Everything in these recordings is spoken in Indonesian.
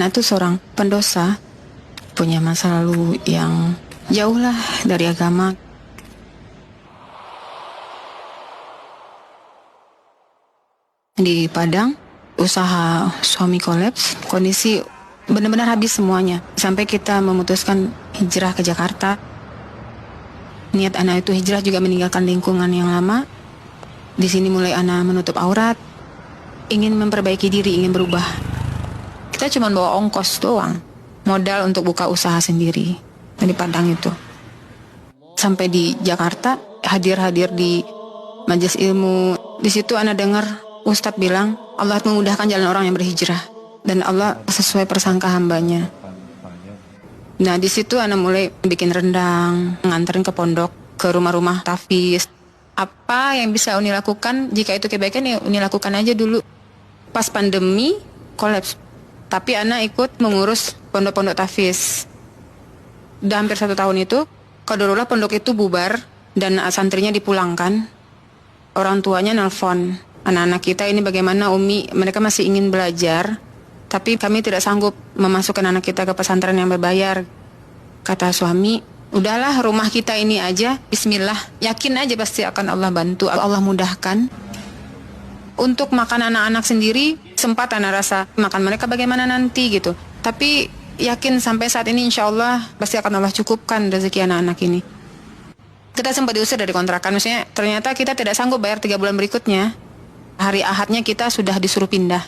Anak itu seorang pendosa, punya masa lalu yang jauh lah dari agama. Di Padang, usaha suami kolaps, kondisi benar-benar habis semuanya. Sampai kita memutuskan hijrah ke Jakarta. Niat anak itu hijrah juga meninggalkan lingkungan yang lama. Di sini mulai anak menutup aurat, ingin memperbaiki diri, ingin berubah. Kita cuma bawa ongkos doang, modal untuk buka usaha sendiri di Padang itu. Sampai di Jakarta, hadir di majelis ilmu. Di situ anak dengar Ustadz bilang, Allah memudahkan jalan orang yang berhijrah dan Allah sesuai persangka hambanya. Nah di situ anak mulai bikin rendang, nganterin ke pondok, ke rumah-rumah tahfiz. Apa yang bisa Uni lakukan? Jika itu kebaikan ya Uni lakukan aja dulu. Pas pandemi kolaps, tapi anak ikut mengurus pondok-pondok tahfiz. Udah hampir 1 tahun itu, qadarullah pondok itu bubar dan santrinya dipulangkan. Orang tuanya nelpon, anak-anak kita ini bagaimana Umi? Mereka masih ingin belajar, tapi kami tidak sanggup memasukkan anak kita ke pesantren yang berbayar. Kata suami, udahlah rumah kita ini aja, bismillah. Yakin aja pasti akan Allah bantu, Allah mudahkan. Untuk makan anak-anak sendiri, sempat anak rasa makan mereka bagaimana nanti gitu. Tapi yakin sampai saat ini insya Allah pasti akan Allah cukupkan rezeki anak-anak ini. Kita sempat diusir dari kontrakan, maksudnya ternyata kita tidak sanggup bayar 3 bulan berikutnya. Hari Ahadnya kita sudah disuruh pindah.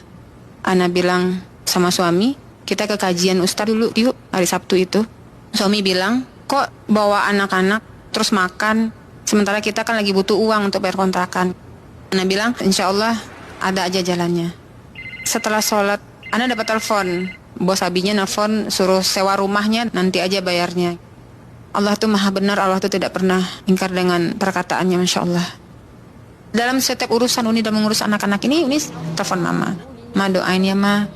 Ana bilang sama suami, kita ke kajian Ustadz dulu yuk, hari Sabtu itu. Suami bilang, kok bawa anak-anak terus makan, sementara kita kan lagi butuh uang untuk bayar kontrakan. Ana bilang, insya Allah ada aja jalannya. Setelah sholat, Ana dapat telepon, bos abinya nelfon suruh sewa rumahnya, nanti aja bayarnya. Allah tuh maha benar, Allah tuh tidak pernah ingkar dengan perkataannya, Masya Allah. Dalam setiap urusan Uni dan mengurus anak-anak ini, Uni telepon mama. Ma doain ya ma,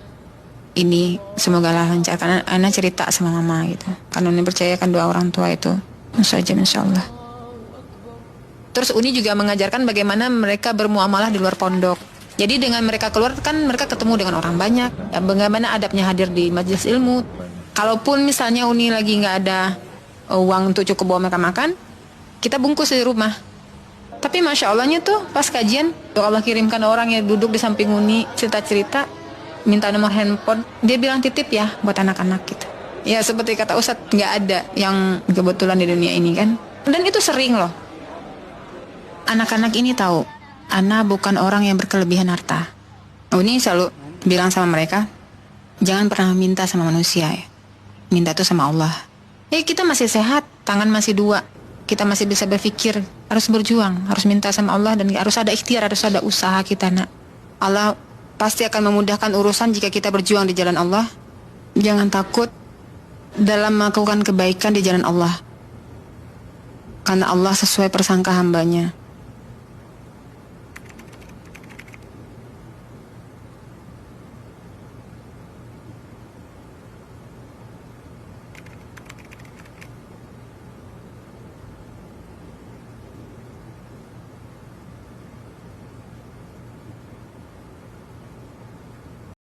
ini semoga lancar. Karena Ana cerita sama mama gitu. Karena Uni percayakan doa orang tua itu. Masya Allah. Terus Uni juga mengajarkan bagaimana mereka bermuamalah di luar pondok. Jadi dengan mereka keluar kan mereka ketemu dengan orang banyak. Ya, bagaimana adabnya hadir di majelis ilmu. Kalaupun misalnya Uni lagi nggak ada uang untuk cukup bawa mereka makan, kita bungkus di rumah. Tapi Masya Allahnya tuh pas kajian, Allah kirimkan orang yang duduk di samping Uni, cerita-cerita, minta nomor handphone, dia bilang titip ya buat anak-anak gitu. Ya seperti kata Ustadz, nggak ada yang kebetulan di dunia ini kan. Dan itu sering loh. Anak-anak ini tahu, Ana bukan orang yang berkelebihan harta. Uni selalu bilang sama mereka, jangan pernah minta sama manusia ya. Minta tuh sama Allah. Kita masih sehat, tangan masih 2. Kita masih bisa berpikir, harus berjuang, harus minta sama Allah dan harus ada ikhtiar, harus ada usaha kita nak. Allah pasti akan memudahkan urusan jika kita berjuang di jalan Allah. Jangan takut dalam melakukan kebaikan di jalan Allah. Karena Allah sesuai persangka hambanya.